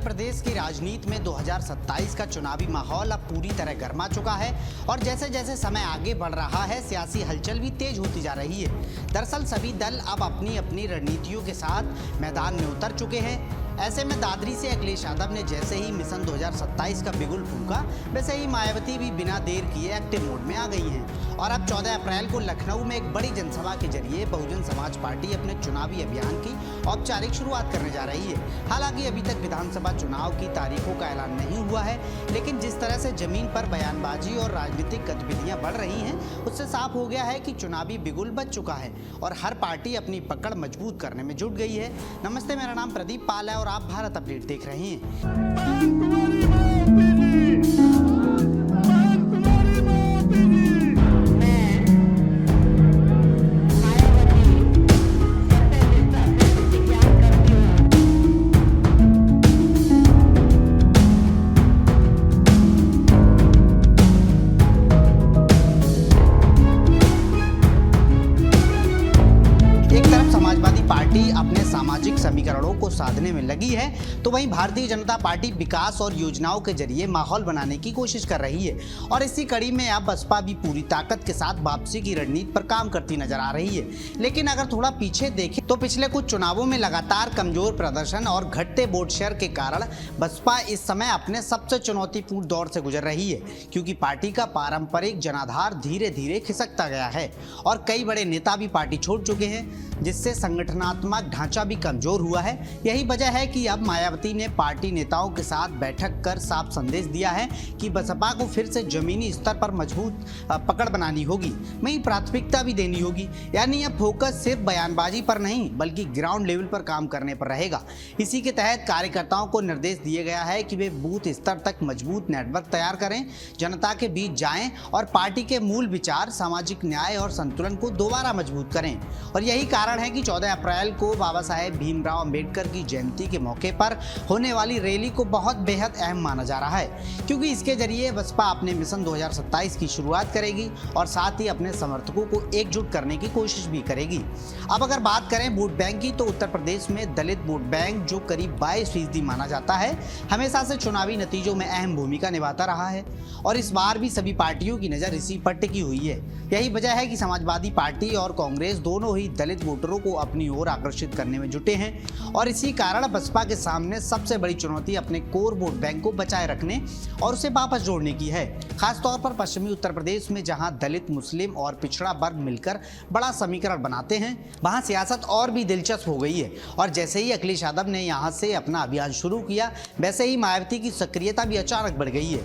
प्रदेश की राजनीति में 2027 का चुनावी माहौल अब पूरी तरह गर्मा चुका है और जैसे जैसे समय आगे बढ़ रहा है सियासी हलचल भी तेज होती जा रही है। दरअसल सभी दल अब अपनी अपनी रणनीतियों के साथ मैदान में उतर चुके हैं। ऐसे में दादरी से अखिलेश यादव ने जैसे ही मिशन 2027 का बिगुल फूंका, वैसे ही मायावती भी बिना देर किए एक्टिव मोड में आ गई हैं और अब 14 अप्रैल को लखनऊ में एक बड़ी जनसभा के जरिए बहुजन समाज पार्टी अपने चुनावी अभियान की औपचारिक शुरुआत करने जा रही है। हालांकि अभी तक विधानसभा चुनाव की तारीखों का ऐलान नहीं हुआ है, लेकिन जिस तरह से जमीन पर बयानबाजी और राजनीतिक गतिविधियां बढ़ रही हैं, उससे साफ हो गया है कि चुनावी बिगुल बज चुका है और हर पार्टी अपनी पकड़ मजबूत करने में जुट गई है। नमस्ते, मेरा नाम प्रदीप पाल है और आप भारत अपडेट देख रहे हैं। समाजवादी पार्टी अपने सामाजिक समीकरणों को साधने में लगी है, तो वहीं भारतीय जनता पार्टी विकास और योजनाओं के जरिए माहौल बनाने की कोशिश कर रही है और इसी कड़ी में अब बसपा भी पूरी ताकत के साथ वापसी की रणनीति पर काम करती नजर आ रही है। लेकिन अगर थोड़ा पीछे देखें तो पिछले कुछ चुनावों में लगातार कमजोर प्रदर्शन और घटते वोट शेयर के कारण बसपा इस समय अपने सबसे चुनौतीपूर्ण दौर से गुजर रही है, क्योंकि पार्टी का पारंपरिक जनाधार धीरे धीरे खिसकता गया है और कई बड़े नेता भी पार्टी छोड़ चुके हैं, जिससे संगठनात्मक ढांचा भी कमजोर हुआ है। यही वजह है कि अब मायावती ने पार्टी नेताओं के साथ बैठक कर साफ संदेश दिया है कि बसपा को फिर से जमीनी स्तर पर मजबूत पकड़ बनानी होगी, वहीं प्राथमिकता भी देनी होगी। यानी अब फोकस सिर्फ बयानबाजी पर नहीं बल्कि ग्राउंड लेवल पर काम करने पर रहेगा। इसी के तहत कार्यकर्ताओं को निर्देश दिया गया है कि वे बूथ स्तर तक मजबूत नेटवर्क तैयार करें, जनता के बीच जाएं और पार्टी के मूल विचार सामाजिक न्याय और संतुलन को दोबारा मजबूत करें। और यही कारण है कि 14 अप्रैल को बाबा साहेब भीमराव अंबेडकर की जयंती के मौके पर होने वाली रैली को बहुत बेहद अहम माना जा रहा है, क्योंकि इसके जरिए बसपा अपने मिशन 2027 की शुरुआत करेगी और साथ ही अपने समर्थकों को एकजुट करने की कोशिश भी करेगी। अब अगर बात करें वोट बैंक की, तो उत्तर प्रदेश में दलित वोट बैंक, जो करीब 22% माना जाता है, हमेशा से चुनावी नतीजों में अहम भूमिका निभाता रहा है और इस बार भी सभी पार्टियों की नजर इसी पर टिकी हुई है। यही वजह है कि समाजवादी पार्टी और कांग्रेस दोनों ही दलित वोटरों को अपनी ओर आकर्षित करने में जुटे हैं और इसी कारण बसपा के सामने सबसे बड़ी चुनौती अपने कोर वोट बैंक को बचाए रखने और उसे वापस जोड़ने की है। खासतौर पर पश्चिमी उत्तर प्रदेश में, जहां दलित, मुस्लिम और पिछड़ा वर्ग मिलकर बड़ा समीकरण बनाते हैं, वहां सियासत और भी दिलचस्प हो गई है और जैसे ही अखिलेश यादव ने यहां से अपना अभियान शुरू किया, वैसे ही मायावती की सक्रियता भी अचानक बढ़ गई है,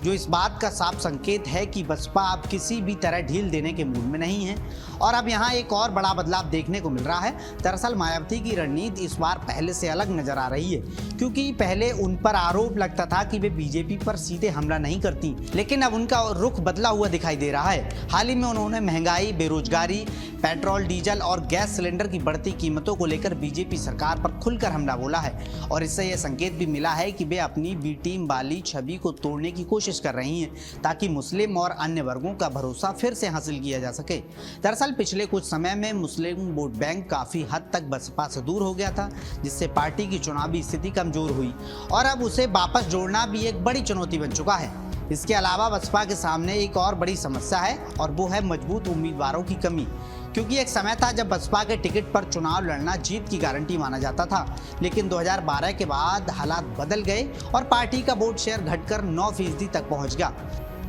जो इस बात का साफ संकेत है कि बसपा अब किसी भी तरह ढील देने के मूड में नहीं है। और अब यहाँ एक और बड़ा बदलाव देखने को मिल रहा है। दरअसल मायावती की रणनीति इस बार पहले से अलग नजर आ रही है, क्योंकि पहले उन पर आरोप लगता था कि वे बीजेपी पर सीधे हमला नहीं करती, लेकिन अब उनका रुख बदला हुआ दिखाई दे रहा है। हाल ही में उन्होंने महंगाई, बेरोजगारी, पेट्रोल, डीजल और गैस सिलेंडर की बढ़ती कीमतों को लेकर बीजेपी सरकार पर खुलकर हमला बोला है और इससे यह संकेत भी मिला है कि वे अपनी बी टीम वाली छवि को तोड़ने की कोशिश कर रही हैं, ताकि मुस्लिम और अन्य वर्गों का भरोसा फिर से हासिल किया जा सके। दरअसल पिछले कुछ समय में मुस्लिम वोट बैंक काफी हद तक बसपा से दूर हो गया था, जिससे पार्टी की चुनावी स्थिति कमजोर हुई और अब उसे वापस जोड़ना भी एक बड़ी चुनौती बन चुका है। इसके अलावा बसपा के सामने एक और बड़ी समस्या है और वो है मजबूत उम्मीदवारों की कमी, क्योंकि एक समय था जब बसपा के टिकट पर चुनाव लड़ना जीत की गारंटी माना जाता था, लेकिन 2012 के बाद हालात बदल गए और पार्टी का वोट शेयर घटकर 9% तक पहुंच गया,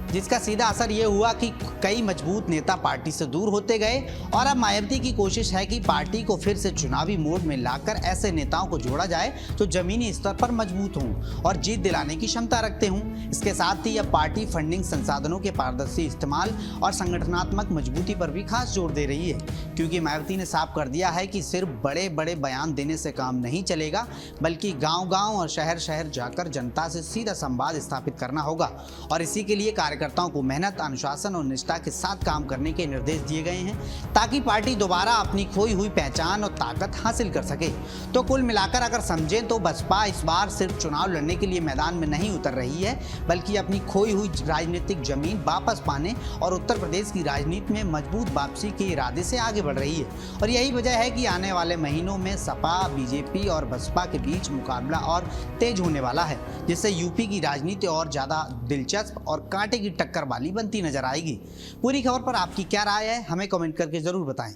जिसका सीधा असर ये हुआ कि कई मजबूत नेता पार्टी से दूर होते गए और अब मायावती की कोशिश है कि पार्टी को फिर से चुनावी मोड में लाकर ऐसे नेताओं को जोड़ा जाए जो जमीनी स्तर पर मजबूत हों और जीत दिलाने की क्षमता रखते हों। इसके साथ ही अब पार्टी फंडिंग, संसाधनों के पारदर्शी इस्तेमाल और संगठनात्मक मजबूती पर भी खास जोर दे रही है, क्योंकि मायावती ने साफ कर दिया है कि सिर्फ बड़े बड़े बयान देने से काम नहीं चलेगा, बल्कि गाँव गाँव और शहर शहर जाकर जनता से सीधा संवाद स्थापित करना होगा और इसी के लिए कार्यकर्ता कार्यकर्ताओं को मेहनत, अनुशासन और निष्ठा के साथ काम करने के निर्देश दिए गए हैं ताकि पार्टी दोबारा अपनी खोई हुई पहचान और ताकत हासिल कर सके। तो कुल मिलाकर अगर समझें तो बसपा इस बार सिर्फ चुनाव लड़ने के लिए मैदान में नहीं उतर रही है, बल्कि अपनी खोई हुई राजनीतिक जमीन वापस पाने और उत्तर प्रदेश की राजनीति में मजबूत वापसी के इरादे से आगे बढ़ रही है। और यही वजह है कि आने वाले महीनों में सपा, बीजेपी और बसपा के बीच मुकाबला और तेज होने वाला है, जिससे यूपी की राजनीति और ज्यादा दिलचस्प और कांटे की टक्कर वाली बनती नजर आएगी। पूरी खबर पर आपकी क्या राय है, हमें कमेंट करके जरूर बताएं।